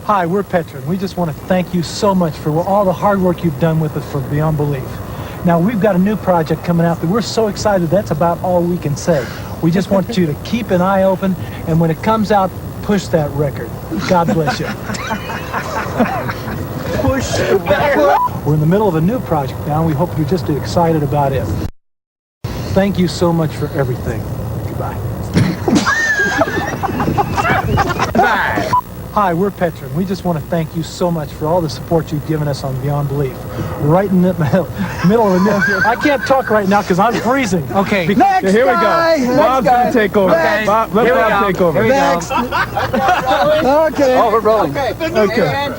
Hi, we're Petra, and we just want to thank you so much for all the hard work you've done with us for Beyond Belief. Now, we've got a new project coming out that we're so excited, that's about all we can say. We just want you to keep an eye open, and when it comes out, push that record. God bless you. Push the record. We're in the middle of a new project now, and we hope you're just excited about it. Thank you so much for everything. Goodbye. Bye. Hi, we're Petra, and we just want to thank you so much for all the support you've given us on Beyond Belief. Right in the middle of the new... I can't talk right now because I'm freezing. Okay. Next Here we go. guy. Bob's going to take over. Okay. Bob, let Bob take over. Next. Okay. Oh, we're rolling. Okay.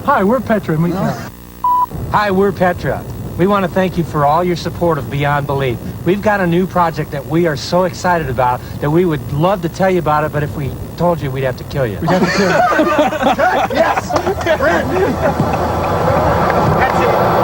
Hi, we're Petra, and we... Hi, we're Petra. We want to thank you for all your support of Beyond Belief. We've got a new project that we are so excited about that we would love to tell you about it, but if we told you, we'd have to kill you. We'd have to kill you. Yes. That's it.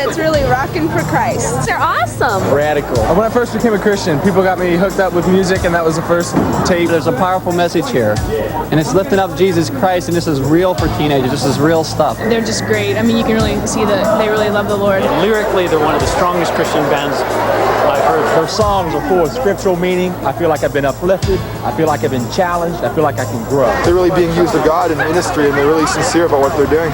that's really rocking for Christ. They're awesome. Radical. When I first became a Christian, people got me hooked up with music, and that was the first tape. There's a powerful message here, and it's lifting up Jesus Christ, and this is real for teenagers. This is real stuff. They're just great. I mean, you can really see that they really love the Lord. Lyrically, they're one of the strongest Christian bands I've heard. Their songs are full of scriptural meaning. I feel like I've been uplifted. I feel like I've been challenged. I feel like I can grow. They're really being used of God in ministry, and they're really sincere about what they're doing.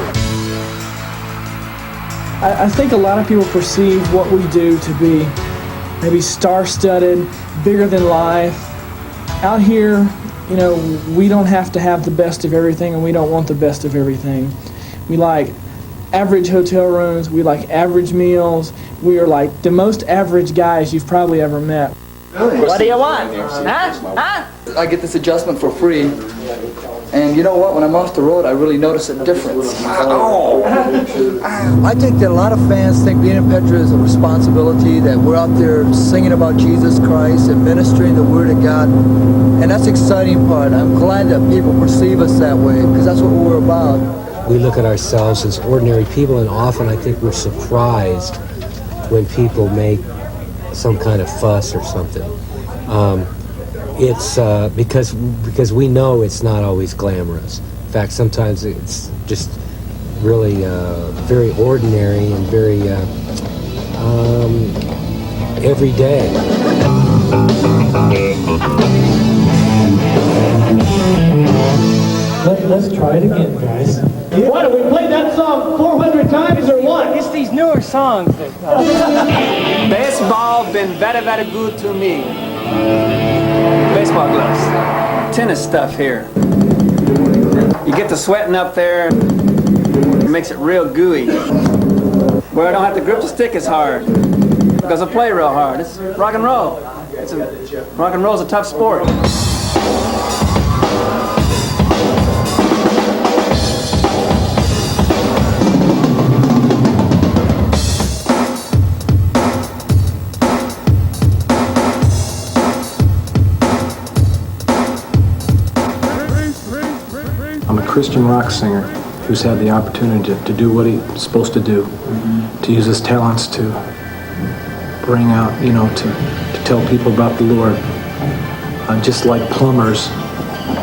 I think a lot of people perceive what we do to be maybe star-studded, bigger than life. Out here, you know, we don't have to have the best of everything, and we don't want the best of everything. We like average hotel rooms, we like average meals, we are like the most average guys you've probably ever met. What do you want? Huh? I get this adjustment for free. And you know what? When I'm off the road, I really notice a difference. I think that a lot of fans think being in Petra is a responsibility, that we're out there singing about Jesus Christ and ministering the Word of God. And that's the exciting part. I'm glad that people perceive us that way, because that's what we're about. We look at ourselves as ordinary people, and often I think we're surprised when people make some kind of fuss or something. It's because we know it's not always glamorous. In fact, sometimes it's just really very ordinary and very everyday. Let's try it again, guys. What, have we played that song 400 times or what? It's these newer songs. Baseball been very, very good to me. Baseball gloves. Tennis stuff here. You get the sweating up there. It makes it real gooey. Where I don't have to grip the stick as hard. Because I play real hard. It's rock and roll. Rock and roll's a tough sport. I'm a Christian rock singer who's had the opportunity to do what he's supposed to do, to use his talents to bring out, to tell people about the Lord. Just like plumbers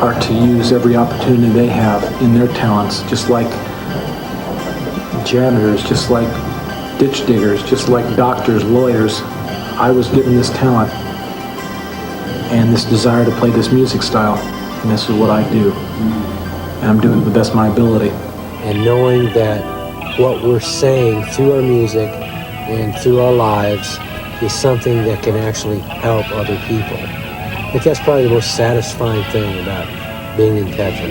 are to use every opportunity they have in their talents, just like janitors, just like ditch diggers, just like doctors, lawyers. I was given this talent and this desire to play this music style, and this is what I do. And I'm doing it to the best of my ability. And knowing that what we're saying through our music and through our lives is something that can actually help other people. I think that's probably the most satisfying thing about being in Petra.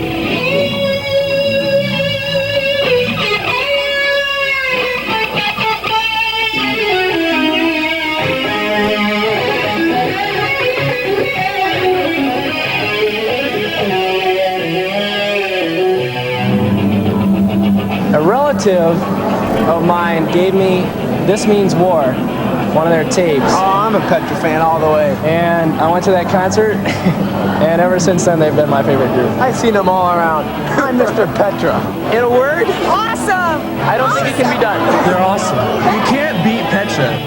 A relative of mine gave me This Means War, one of their tapes. Oh, I'm a Petra fan all the way. And I went to that concert, and ever since then they've been my favorite group. I've seen them all around. I'm Mr. Petra. In a word, Awesome! I don't think it can be done. They're awesome. You can't beat Petra.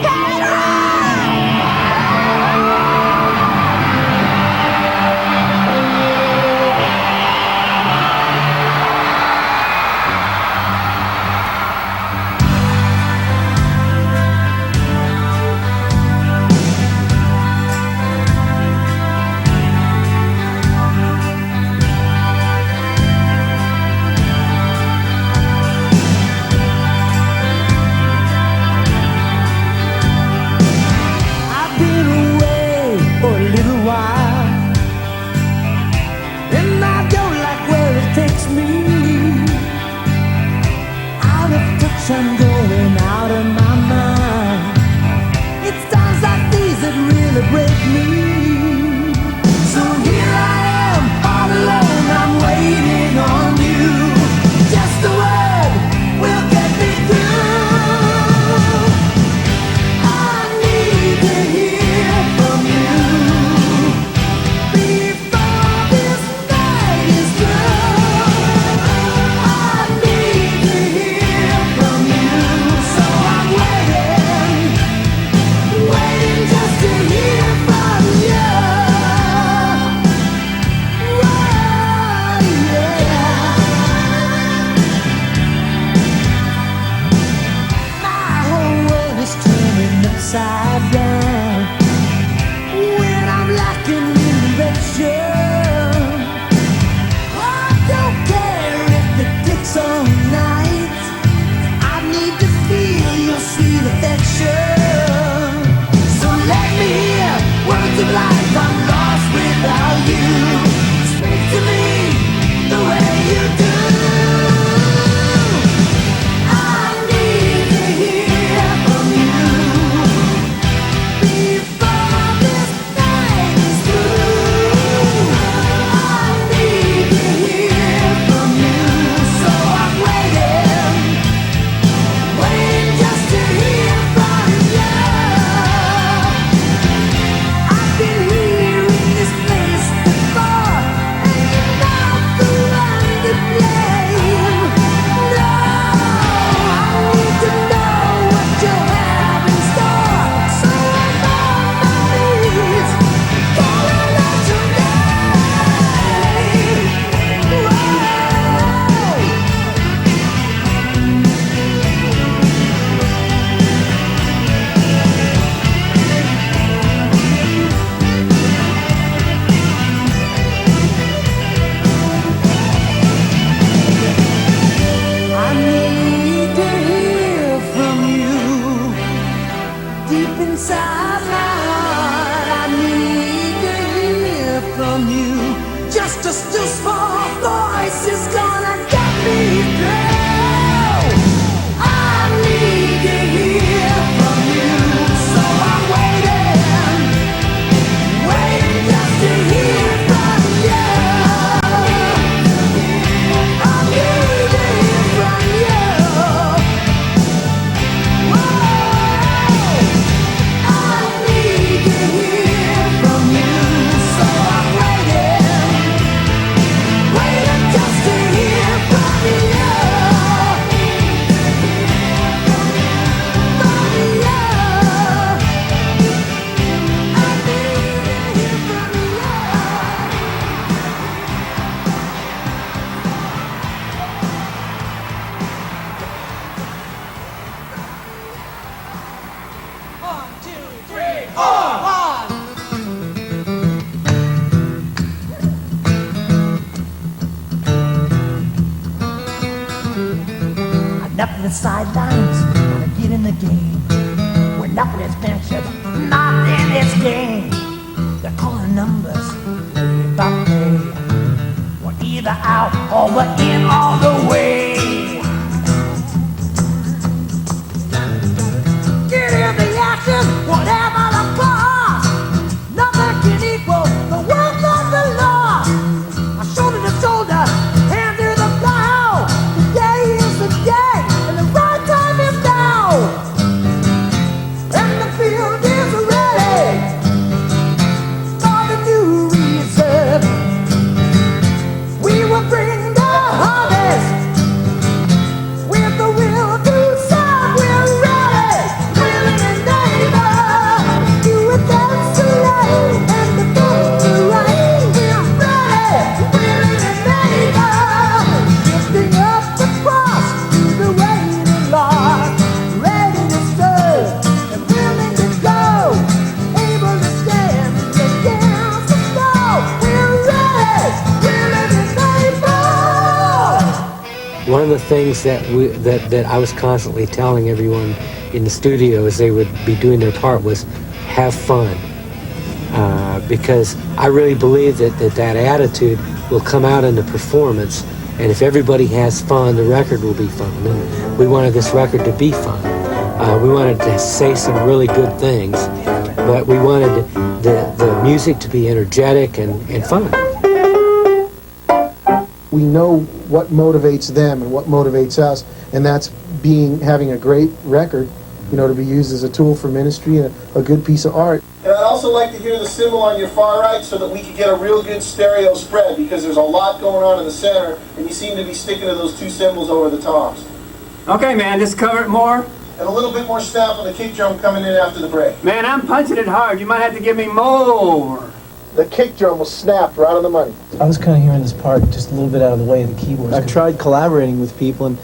just a still small voice is gonna get me through. I need to hear from you, so I'm waiting just to hear from you. I need to hear from you. Whoa. I need to hear from you, so I'm waiting just to hear from you. Enough of the sidelines, gotta get in the game. When nothing is ventured, nothing is gained. They're calling numbers, play by play. We're either out or we're in all the way. Get in the action, whatever the cost. Nothing can equal the work of the Lord. Shoulder to shoulder, hand to the plow. Today is the day, and the right time is now. And the field is ready for the new reserve. We will bring the harvest with the will to serve. We're ready, willing and able. Do it that's right, and the bones are right. We're ready, willing and able. Lifting up the cross to the waiting Lord. Ready to serve and willing to go. Able to stand against the foe. We're ready, willing and able. One of the things that I was constantly telling everyone in the studio as they would be doing their part was have fun. Because I really believe that attitude will come out in the performance, and if everybody has fun, the record will be fun. And we wanted this record to be fun. We wanted to say some really good things, but we wanted the music to be energetic and fun. We know what motivates them and what motivates us, and that's having a great record, to be used as a tool for ministry and a good piece of art. And I'd also like to hear the cymbal on your far right so that we can get a real good stereo spread, because there's a lot going on in the center, and you seem to be sticking to those two cymbals over the tops. Okay, man, just cover it more. And a little bit more snap on the kick drum coming in after the break. Man, I'm punching it hard. You might have to give me more. The kick drum was snapped right on the money. I was kind of hearing this part just a little bit out of the way of the keyboards. I've tried collaborating with people, and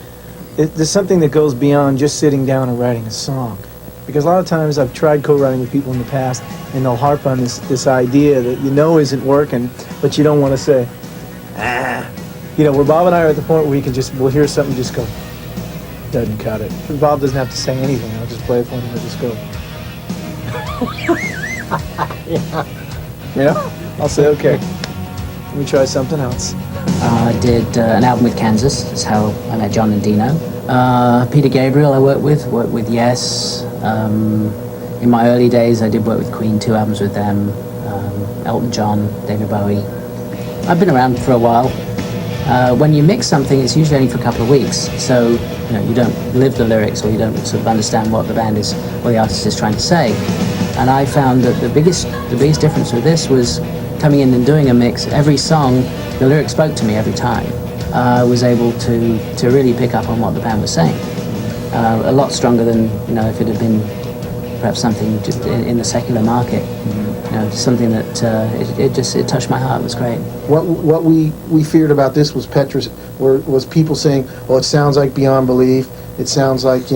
there's something that goes beyond just sitting down and writing a song. Because a lot of times I've tried co-writing with people in the past, and they'll harp on this idea that isn't working, but you don't want to say, where Bob and I are at the point where we'll hear something, just go, doesn't cut it. Bob doesn't have to say anything. I'll just play it for him and he'll just go. I'll say, okay, let me try something else. I did an album with Kansas. That's how I met John and Dino. Peter Gabriel I worked with Yes. In my early days I did work with Queen, 2 albums with them. Elton John, David Bowie. I've been around for a while. When you mix something, it's usually only for a couple of weeks, so you don't live the lyrics, or you don't sort of understand what the band is or the artist is trying to say. And I found that the biggest difference with this was coming in and doing a mix. Every song, the lyrics spoke to me every time. I was able to really pick up on what the band was saying. A lot stronger than if it had been perhaps something just in the secular market. Something that it touched my heart. It was great. What we feared about this was Petra's, was people saying, "Oh, it sounds like Beyond Belief. It sounds like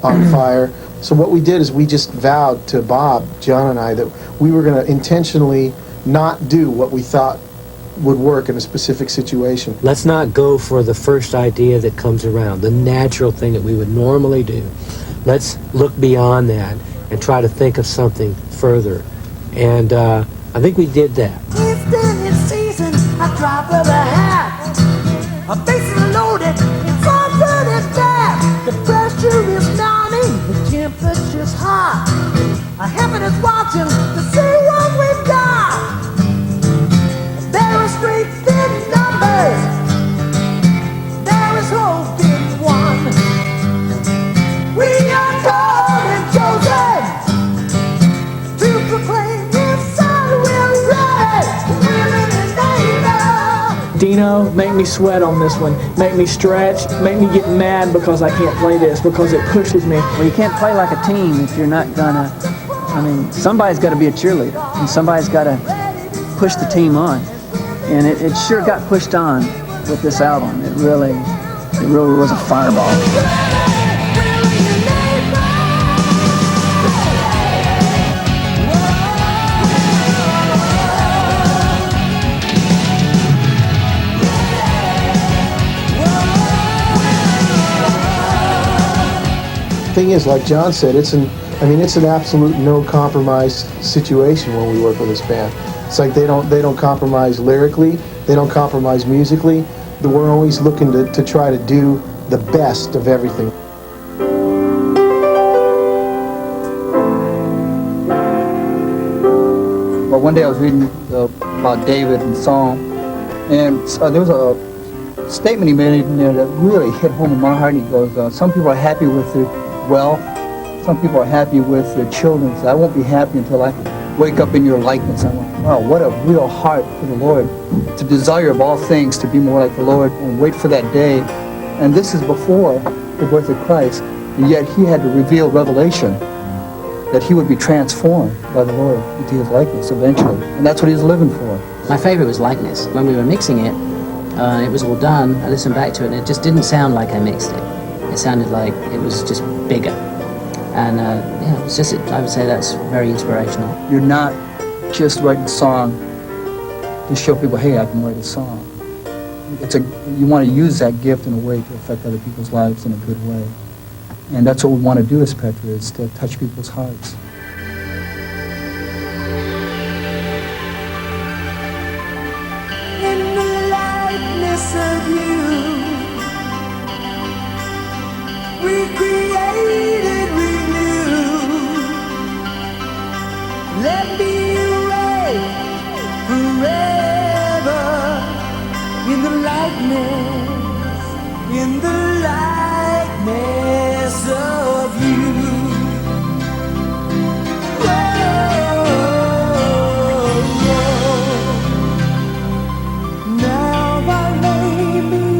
On Fire." So what we did is we just vowed to Bob, John, and I that we were going to intentionally not do what we thought would work in a specific situation. Let's not go for the first idea that comes around, the natural thing that we would normally do. Let's look beyond that and try to think of something further. And I think we did that. It's been in season, I drop of a hat. Our faces are loaded, it's all good and bad. The pressure is mounting, the temperature's hot. Our heaven is watching to see what we've got. There is strength in numbers, there is hope in one. We are called and chosen to proclaim His Son. We're ready, we're in His name now. Dino, make me sweat on this one. Make me stretch. Make me get mad because I can't play this, because it pushes me. Well, you can't play like a team if you're not gonna, I mean, somebody's got to be a cheerleader, and somebody's got to push the team on. And it sure got pushed on with this album. It really was a fireball. Thing is, like John said, it's an absolute no compromise situation when we work with this band. It's like they don't compromise lyrically, they don't compromise musically. We're always looking to try to do the best of everything. Well, one day I was reading about David and Psalm, and there was a statement he made in there that really hit home in my heart. And he goes, some people are happy with their wealth, some people are happy with their children, so I won't be happy until I wake up in your likeness. I went, wow, what a real heart for the Lord, to desire of all things to be more like the Lord and wait for that day. And this is before the birth of Christ, and yet he had to reveal revelation that he would be transformed by the Lord into his likeness eventually. And that's what he was living for. My favorite was Likeness. When we were mixing it, it was all done. I listened back to it, and it just didn't sound like I mixed it. It sounded like it was just bigger. And yeah, it's just, I would say that's very inspirational. You're not just writing a song to show people, hey, I can write a song. You want to use that gift in a way to affect other people's lives in a good way. And that's what we want to do as Petra, is to touch people's hearts. In the likeness of you, recreated, renewed. Let me reign forever in the likeness of you. Now my name is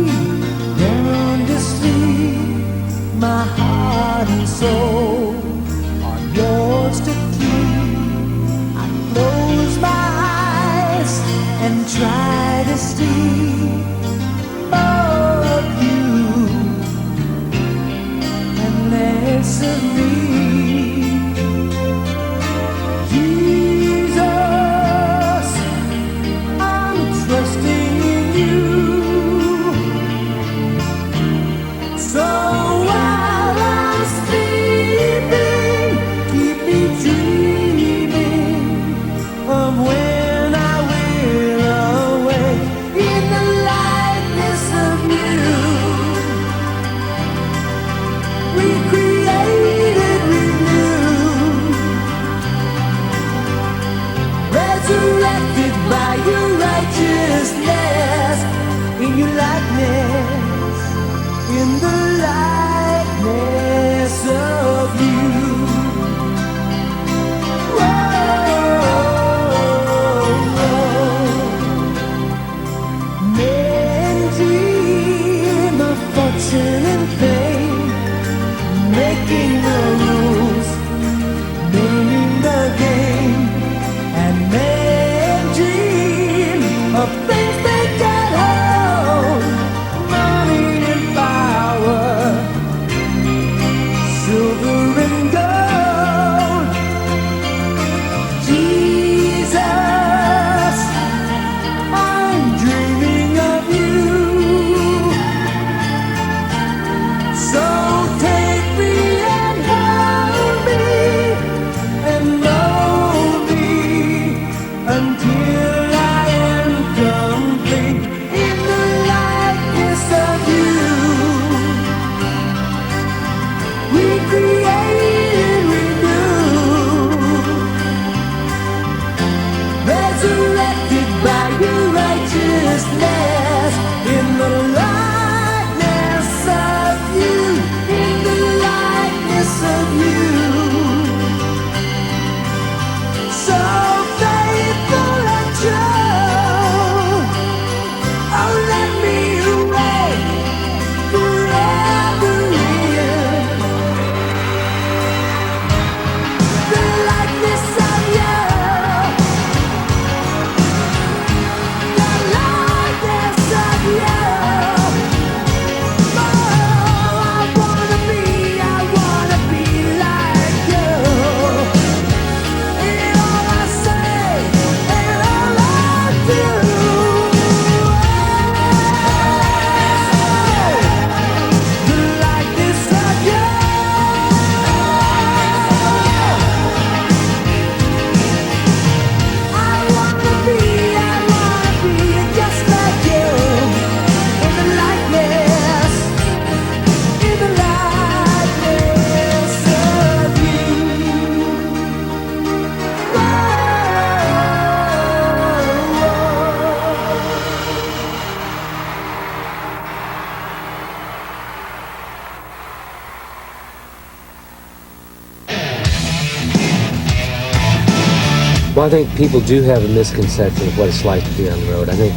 Well, I think people do have a misconception of what it's like to be on the road. I think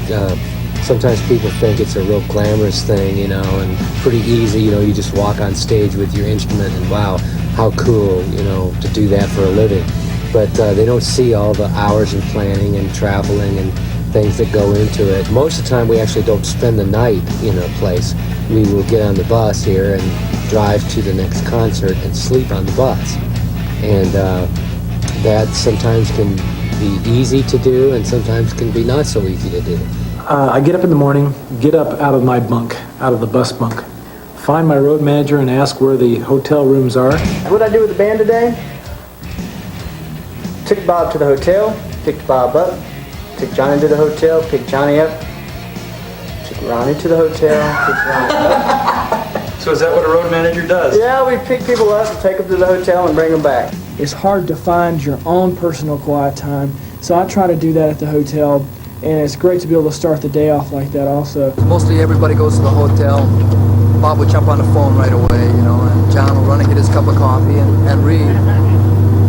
sometimes people think it's a real glamorous thing, you know, and pretty easy. You know, you just walk on stage with your instrument and wow, how cool, you know, to do that for a living. But they don't see all the hours and planning and traveling and things that go into it. Most of the time we actually don't spend the night in a place. We will get on the bus here and drive to the next concert and sleep on the bus. And that sometimes can be easy to do and sometimes can be not so easy to do. I get up in the morning, get up out of my bunk, out of the bus bunk, find my road manager and ask where the hotel rooms are. What I do with the band today? Took Bob to the hotel, picked Bob up, took Johnny to the hotel, picked Johnny up, took Ronnie to the hotel, picked Ronnie up. So is that what a road manager does? Yeah, we pick people up, take them to the hotel, and bring them back. It's hard to find your own personal quiet time, so I try to do that at the hotel, and it's great to be able to start the day off like that also. Mostly everybody goes to the hotel. Bob would jump on the phone right away, you know, and John will run and get his cup of coffee and read.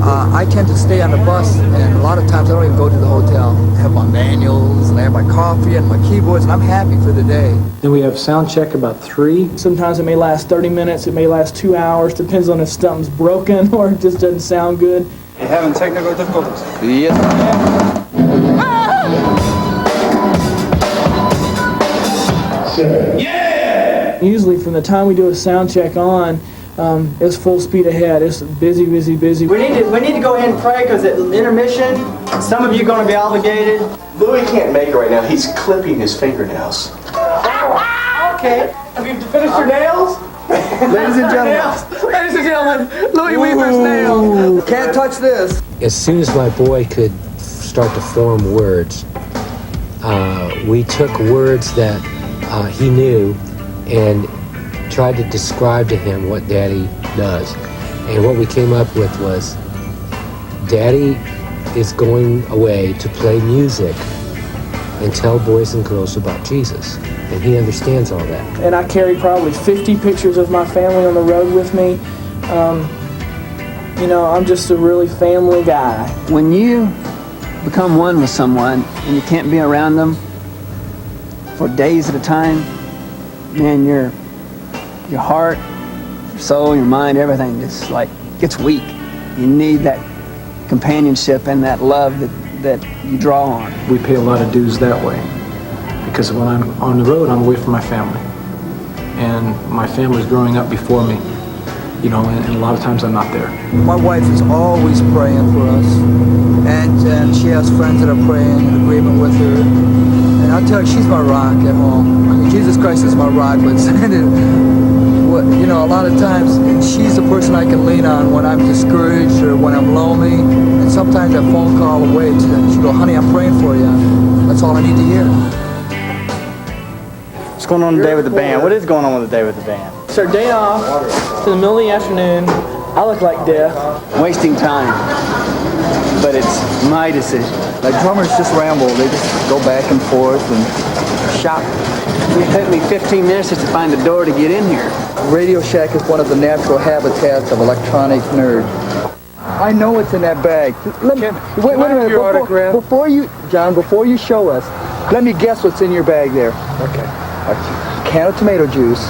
I tend to stay on the bus, and a lot of times I don't even go to the hotel. I have my manuals, and I have my coffee and my keyboards, and I'm happy for the day. Then we have sound check about 3. Sometimes it may last 30 minutes, it may last 2 hours, depends on if something's broken or it just doesn't sound good. You having technical difficulties? Yes. Yeah! Usually from the time we do a sound check on, it's full speed ahead. It's busy, busy, busy. We need to go ahead and pray because at intermission, some of you are going to be obligated. Louis can't make it right now. He's clipping his fingernails. Okay. Have you finished your nails? Ladies and gentlemen. Ladies and gentlemen, Louis Weaver's nails. Can't touch this. As soon as my boy could start to form words, we took words that he knew and tried to describe to him what Daddy does. And what we came up with was, Daddy is going away to play music and tell boys and girls about Jesus. And he understands all that. And I carry probably 50 pictures of my family on the road with me. You know, I'm just a really family guy. When you become one with someone and you can't be around them for days at a time, man, your heart, your soul, your mind, everything just like gets weak. You need that companionship and that love that you draw on. We pay a lot of dues that way because when I'm on the road, I'm away from my family. And my family's growing up before me, you know, and a lot of times I'm not there. My wife is always praying for us, and she has friends that are praying in agreement with her. And I'll tell you, she's my rock at home. I mean, Jesus Christ is my rock, but you know, a lot of times she's the person I can lean on when I'm discouraged or when I'm lonely. And sometimes a phone call away, she'll go, honey, I'm praying for you. That's all I need to hear. What's going on today with the band? What is going on with the day with the band? It's our day off. It's in the middle of the afternoon. I look like death. Wasting time. But it's my decision. Like drummers just ramble. They just go back and forth and shop. It took me 15 minutes just to find the door to get in here. Radio Shack is one of the natural habitats of electronic nerd. I know what's in that bag. Wait a minute. Before you show us, let me guess what's in your bag there. Okay. A can of tomato juice,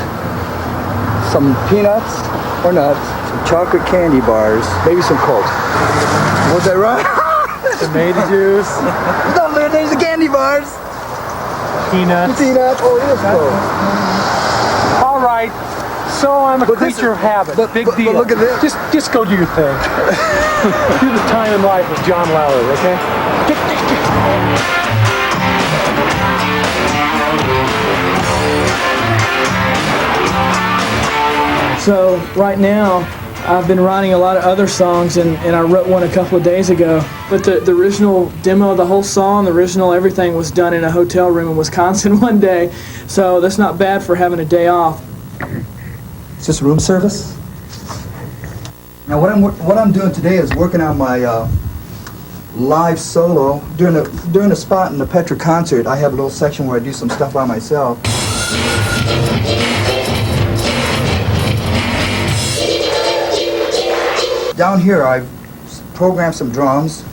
some peanuts or nuts, some chocolate candy bars, maybe some Coke. Was that right? Tomato juice. No, there's the candy bars. Peanuts. Oh, it is Coke. All right. So I'm a creature of habit. Big deal. But look at this. Just go do your thing. Do the time in life with John Lowry, okay? So right now, I've been writing a lot of other songs, and I wrote one a couple of days ago. But the original demo of the whole song, the original everything was done in a hotel room in Wisconsin one day. So that's not bad for having a day off. Is this room service? Now what I'm doing today is working on my live solo. During the spot in the Petra concert, I have a little section where I do some stuff by myself. Down here I've programmed some drums,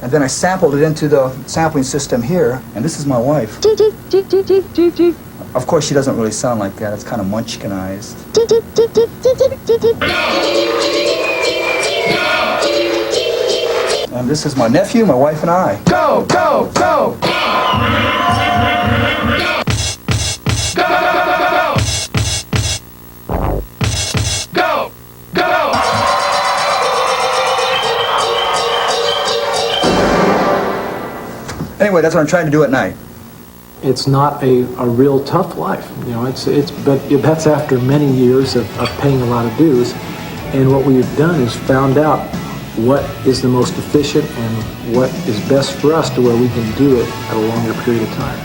and then I sampled it into the sampling system here, and this is my wife. Of course, she doesn't really sound like that. It's kind of munchkinized. And this is my nephew, my wife, and I. Go, go, go! Go, go! Anyway, that's what I'm trying to do at night. It's not a real tough life, you know. But that's after many years of paying a lot of dues, and what we've done is found out what is the most efficient and what is best for us to where we can do it at a longer period of time.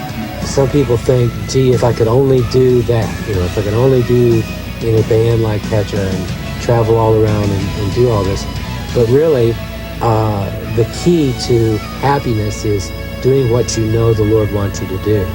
Some people think, gee, if I could only do that, you know, if I could only do in a band like Petra and travel all around and do all this. But really, the key to happiness is doing what you know the Lord wants you to do.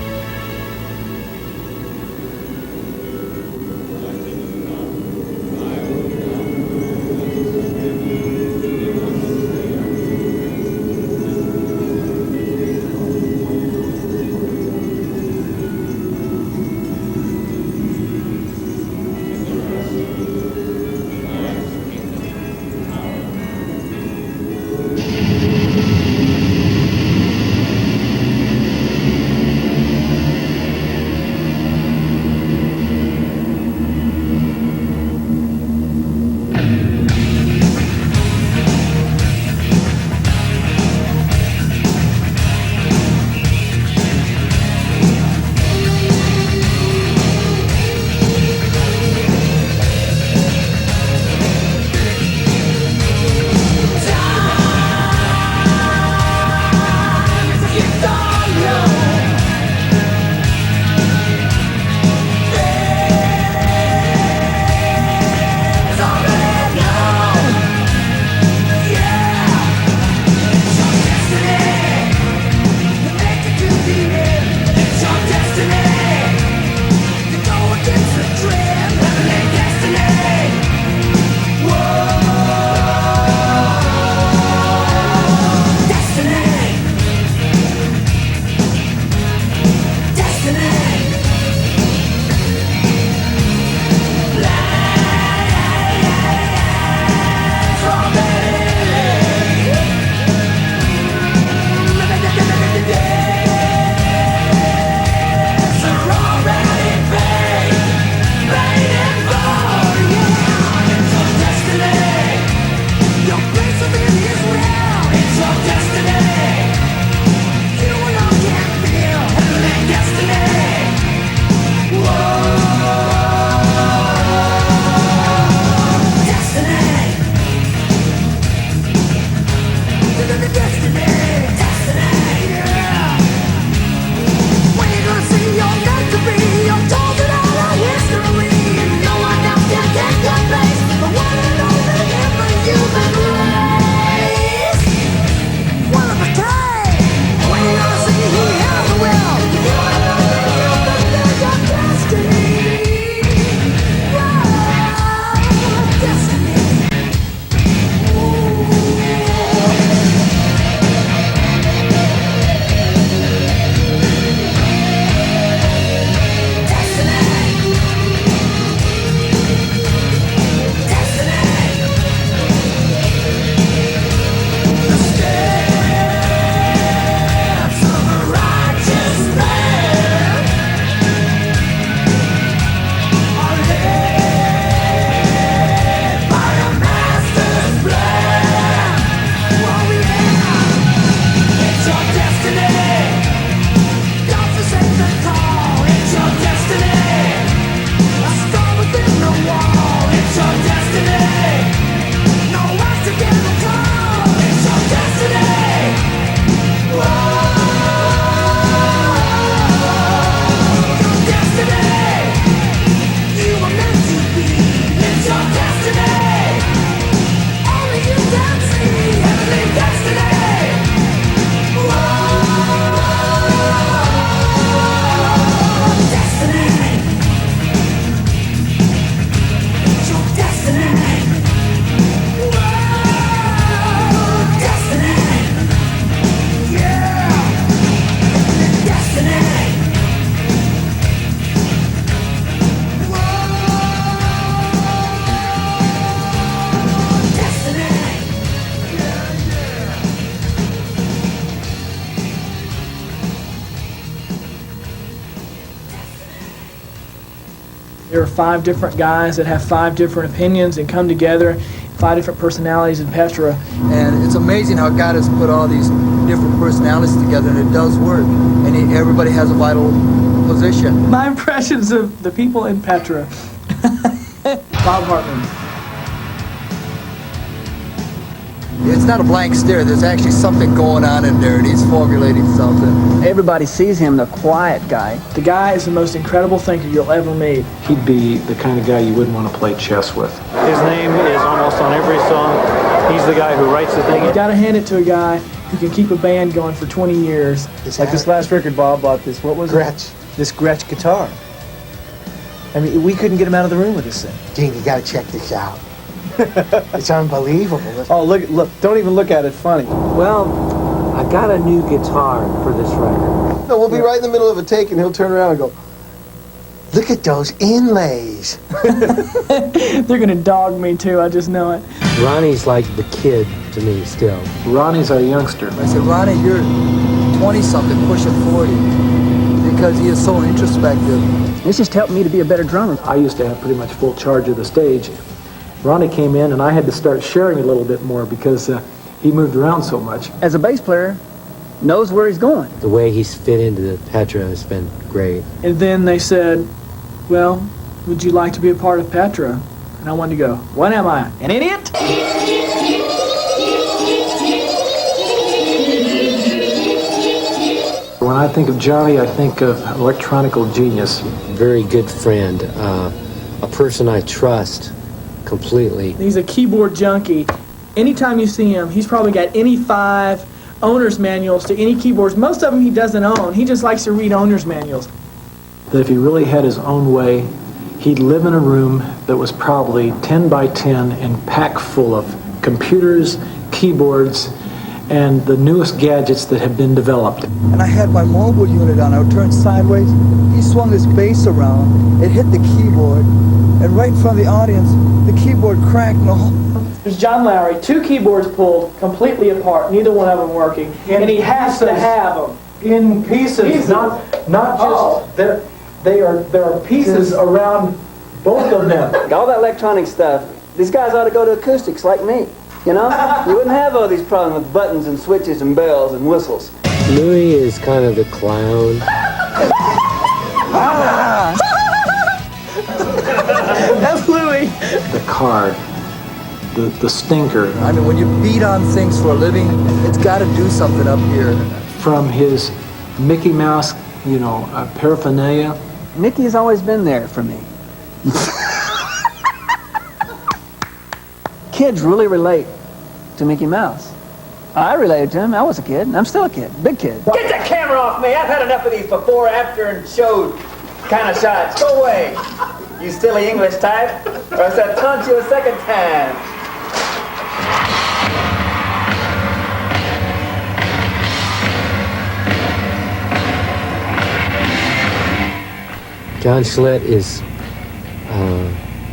There are 5 different guys that have 5 different opinions and come together, 5 different personalities in Petra. And it's amazing how God has put all these different personalities together, and it does work. And everybody has a vital position. My impressions of the people in Petra. Bob Hartman. It's not a blank stare. There's actually something going on in there, and he's formulating something. Everybody sees him, the quiet guy. The guy is the most incredible thinker you'll ever meet. He'd be the kind of guy you wouldn't want to play chess with. His name is almost on every song. He's the guy who writes the thing. You gotta hand it to a guy who can keep a band going for 20 years. Like this last record, Bob bought this, what was Gretsch. it? This Gretsch guitar. I mean, we couldn't get him out of the room with this thing. Gene, you gotta check this out. It's unbelievable. Oh, look, don't even look at it funny. Well, I got a new guitar for this record. No, we'll be right in the middle of a take, and he'll turn around and go, look at those inlays. They're gonna dog me too, I just know it. Ronnie's like the kid to me still. Ronnie's our youngster. I said, Ronnie, you're 20-something, pushing 40, because he is so introspective. This just helped me to be a better drummer. I used to have pretty much full charge of the stage. Ronnie came in, and I had to start sharing a little bit more because he moved around so much. As a bass player, knows where he's going. The way he's fit into the Petra has been great. And then they said, well, would you like to be a part of Petra? And I wanted to go, what am I, an idiot? When I think of Johnny, I think of electronical genius. Very good friend, a person I trust completely. He's a keyboard junkie. Anytime you see him, he's probably got any 5 owner's manuals to any keyboards. Most of them he doesn't own. He just likes to read owner's manuals. That if he really had his own way, he'd live in a room that was probably 10 by 10 and packed full of computers, keyboards, and the newest gadgets that have been developed. And I had my mobile unit on. I would turn sideways. He swung his bass around. It hit the keyboard. And right in front of the audience, the keyboard cracked and the whole... There's John Lowry, 2 keyboards pulled completely apart, neither one of them working, and he has to have them. In pieces, not just, there are pieces around both of them. All that electronic stuff, these guys ought to go to acoustics like me. You know? You wouldn't have all these problems with buttons and switches and bells and whistles. Louis is kind of the clown. That's Louis. The card, the stinker. I mean, when you beat on things for a living, it's got to do something up here. From his Mickey Mouse, paraphernalia. Mickey's always been there for me. Kids really relate to Mickey Mouse. I related to him. I was a kid, and I'm still a kid. Big kid. Get the camera off me! I've had enough of these before, after, and show kind of shots. Go away, you silly English type, or else I'll taunt you a second time. John Schlitt is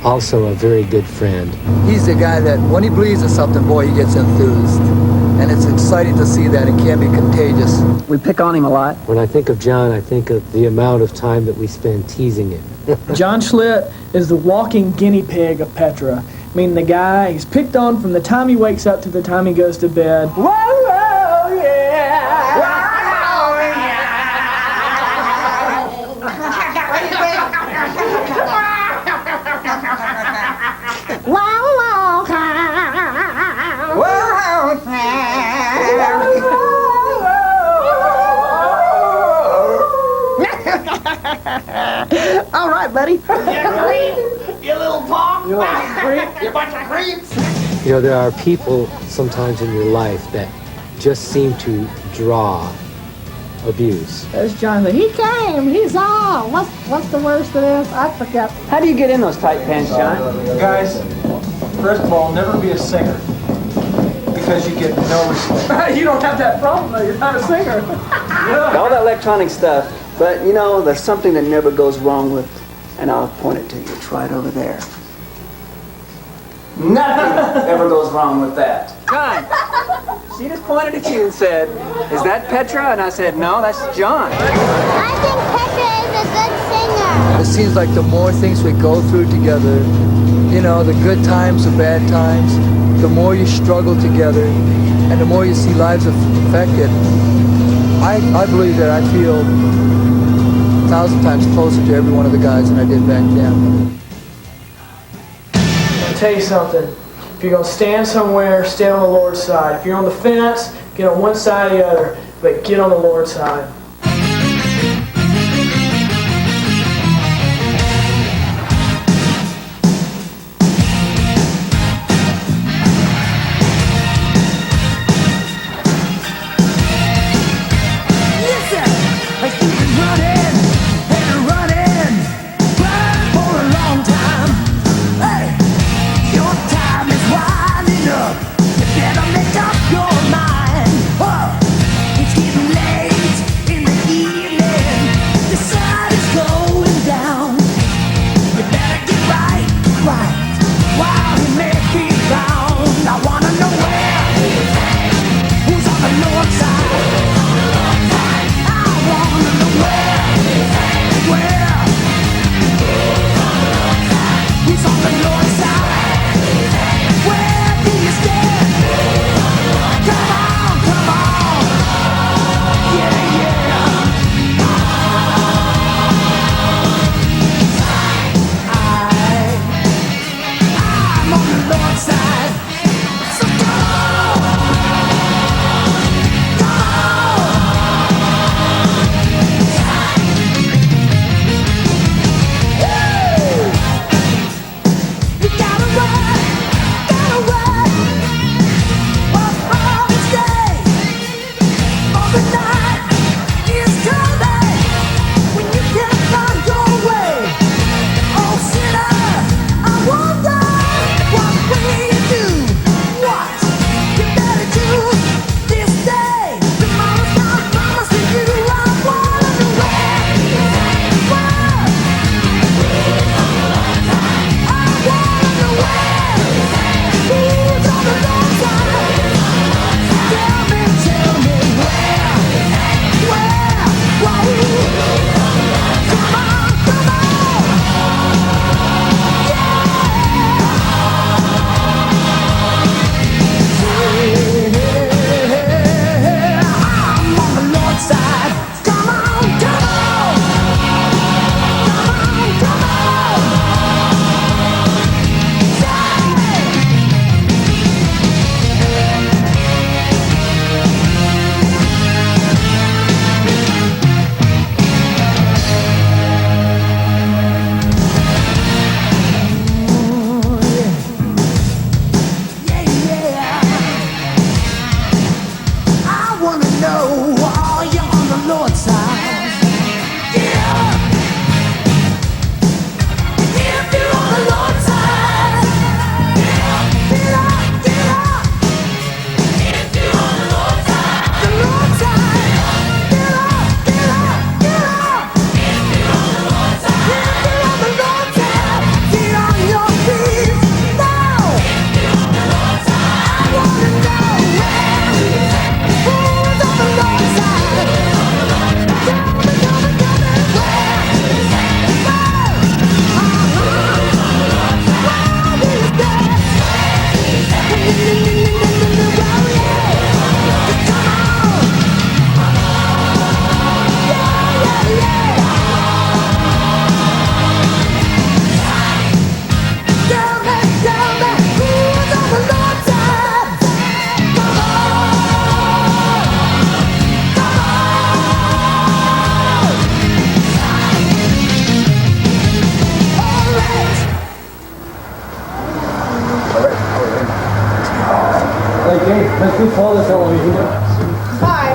also a very good friend. He's the guy that when he believes in something, boy, he gets enthused. And it's exciting to see that. It can be contagious. We pick on him a lot. When I think of John, I think of the amount of time that we spend teasing him. John Schlitt is the walking guinea pig of Petra. I mean, the guy, he's picked on from the time he wakes up to the time he goes to bed. Whoa, whoa, yeah. Whoa, yeah. Whoa, all right, buddy. You creep, you little punk. You bunch of creeps. There are people sometimes in your life that just seem to draw abuse. There's John. He came. He's all. What's the worst of this? I forget. How do you get in those tight pants, John? Guys, first of all, never be a singer because you get no respect. You don't have that problem though. You're not a singer. All that electronic stuff, but there's something that never goes wrong with, and I'll point it to you. It's right over there. Nothing ever goes wrong with that. John, she just pointed at you and said, "Is that Petra?" And I said, "No, that's John." I think Petra is a good singer. The seems like the more things we go through together, you know, the good times, the bad times, the more you struggle together, and the more you see lives affected, I believe that I feel 1,000 times closer to every one of the guys than I did back then. I'll tell you something. If you're going to stand somewhere, stand on the Lord's side. If you're on the fence, get on one side or the other, but get on the Lord's side.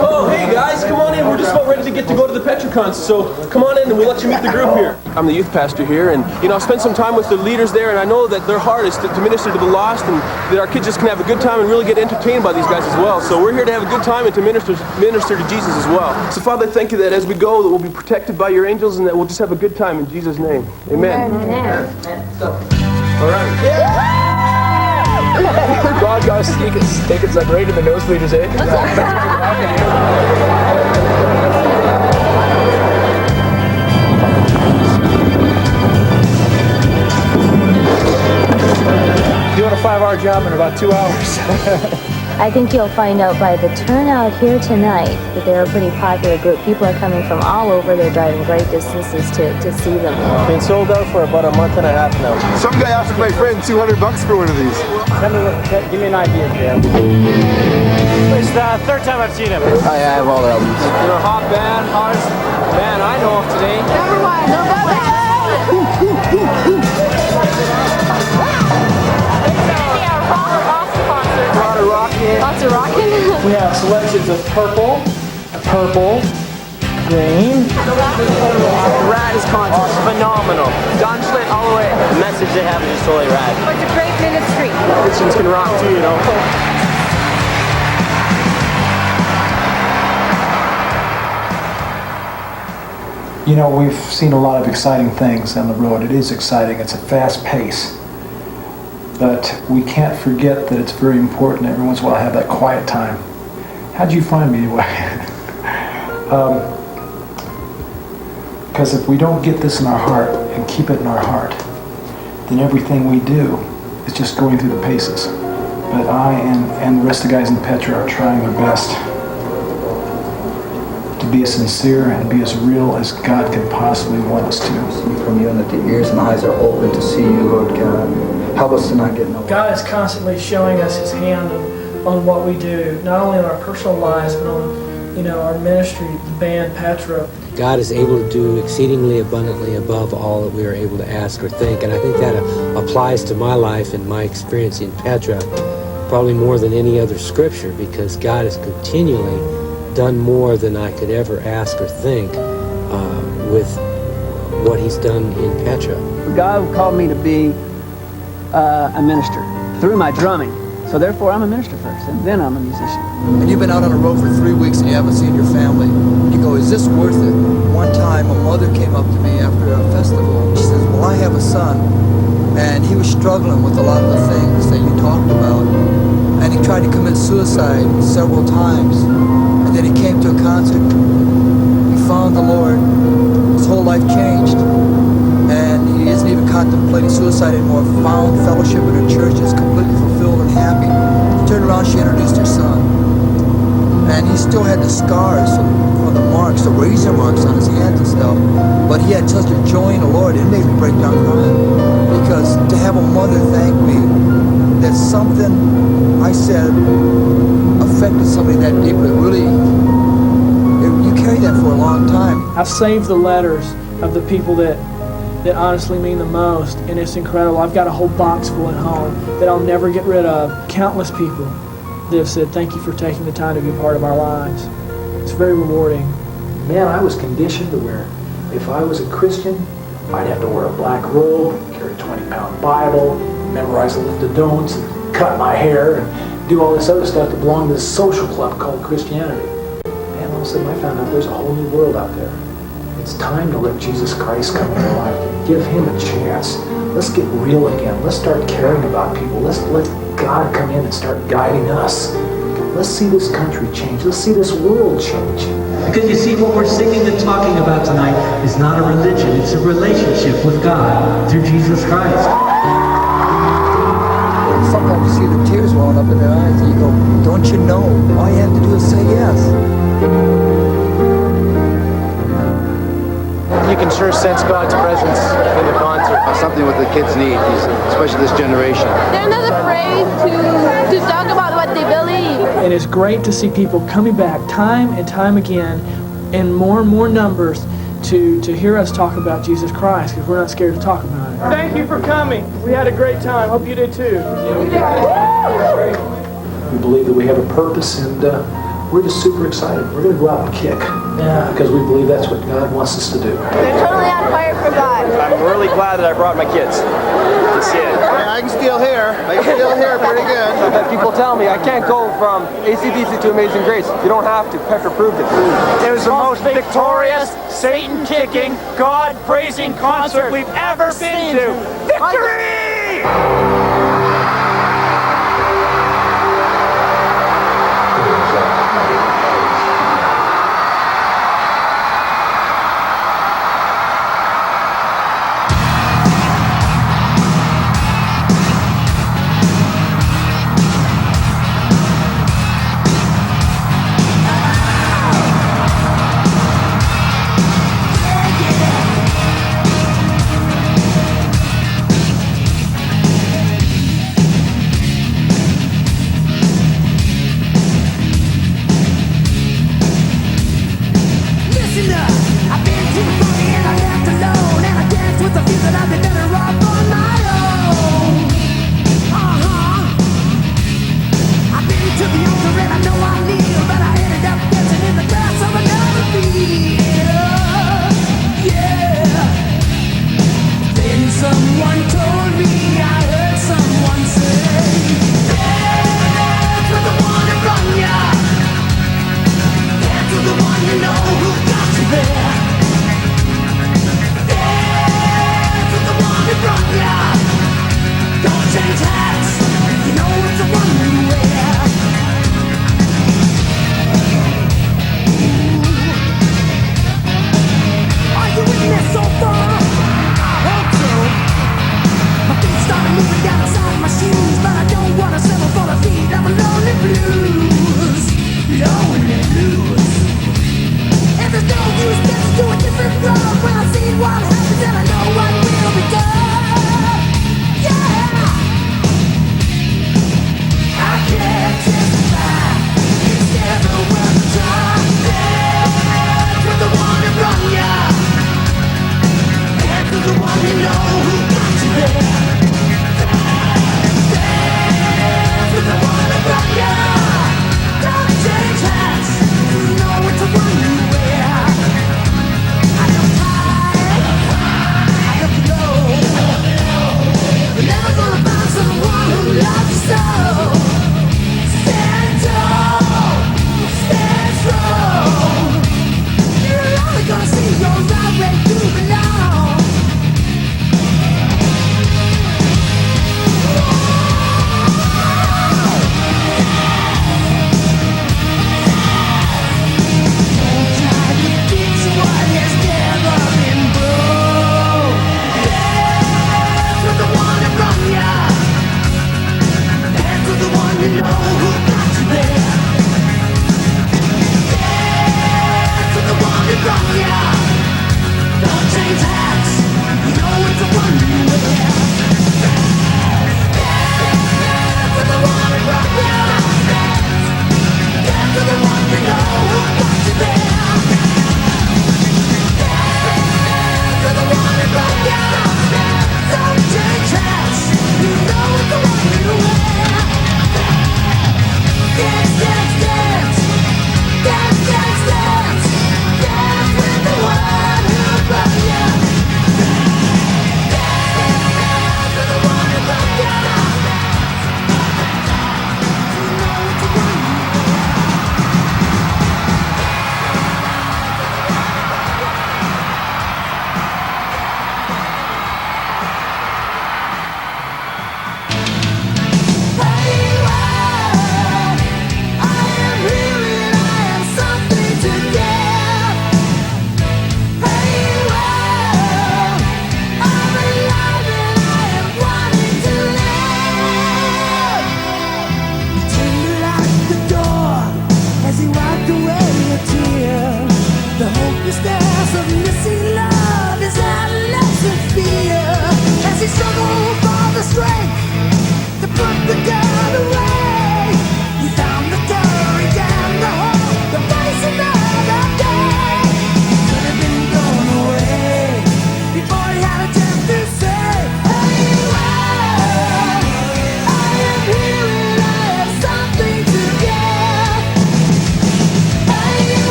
Oh, hey guys, come on in. We're just about ready to get to go to the Petra concert, so come on in and we'll let you meet the group here. I'm the youth pastor here, and you know, I spent some time with the leaders there, and I know that their heart is to minister to the lost, and that our kids just can have a good time and really get entertained by these guys as well. So we're here to have a good time and to minister to Jesus as well. So Father, thank you that as we go, that we'll be protected by your angels, and that we'll just have a good time in Jesus' name. Amen. Amen. All right. Yeah. God got us tickets like right in the nosebleeders, eh? 5-hour job in about 2 hours. I think you'll find out by the turnout here tonight that they're a pretty popular group. People are coming from all over. They're driving great distances to see them. Been sold out for about a month and a half now. Some guy offered my friend $200 for one of these. Give me an idea, Jim. It's the third time I've seen him. I have all the albums. You're a hot band, hottest band I know of today. Number one. Lots of rocking. We have selections of purple, green. Rad is concert. Phenomenal. Don Schlitt all the way. The message they have is just totally rad. It's a great ministry. Christians can rock too, you know. You know, we've seen a lot of exciting things on the road. It is exciting. It's a fast pace. But we can't forget that it's very important every once in a while to have that quiet time. How'd you find me anyway? Because if we don't get this in our heart and keep it in our heart, then everything we do is just going through the paces. But I and the rest of the guys in Petra are trying their best to be as sincere and be as real as God can possibly want us to. See from you, and that the ears and eyes are open to see you, Lord God. Help us to not get nowhere. God is constantly showing us His hand on what we do, not only in our personal lives, but on, our ministry, the band Petra. God is able to do exceedingly abundantly above all that we are able to ask or think, and I think that applies to my life and my experience in Petra probably more than any other scripture, because God has continually done more than I could ever ask or think with what He's done in Petra. God called me to be a minister through my drumming. So therefore I'm a minister first, and then I'm a musician. And you've been out on the road for 3 weeks and you haven't seen your family. You go, is this worth it? One time a mother came up to me after a festival. She says, well, I have a son, and he was struggling with a lot of the things that you talked about. And he tried to commit suicide several times. And then he came to a concert. He found the Lord. His whole life changed. And he isn't even contemplating suicide anymore. Found fellowship in her church, is completely fulfilled and happy. Turned around, she introduced her son. And he still had the scars from the marks, the razor marks on his hands and stuff. But he had such a joy in the Lord, it made me break down crying. Because to have a mother thank me that something I said affected somebody that deeply, really, you carry that for a long time. I've saved the letters of the people that honestly mean the most, and it's incredible. I've got a whole box full at home that I'll never get rid of. Countless people that have said, thank you for taking the time to be a part of our lives. It's very rewarding. Man, I was conditioned to where if I was a Christian, I'd have to wear a black robe, carry a 20-pound Bible, memorize the list of don'ts, and cut my hair, and do all this other stuff to belong to this social club called Christianity. Man, all of a sudden I found out there's a whole new world out there. It's time to let Jesus Christ come into our life. Give Him a chance. Let's get real again. Let's start caring about people. Let's let God come in and start guiding us. Let's see this country change. Let's see this world change. Because you see, what we're singing and talking about tonight is not a religion. It's a relationship with God through Jesus Christ. Sometimes you see the tears welling up in their eyes and you go, don't you know? All you have to do is say yes. You can sure sense God's presence in the concert. Something what the kids need, especially this generation. They're not afraid to talk about what they believe. And it's great to see people coming back time and time again in more and more numbers to hear us talk about Jesus Christ, because we're not scared to talk about it. Thank you for coming. We had a great time. Hope you did too. We believe that we have a purpose, and we're just super excited. We're going to go out and kick. Yeah. Because we believe that's what God wants us to do. They're totally on fire for God. I'm really glad that I brought my kids to see it. Yeah, I can still hear. I can still hear pretty good. People tell me I can't go from AC/DC to Amazing Grace. You don't have to. Petra proved it. It was the most victorious, Satan-kicking, God-praising concert we've ever been to. Victory!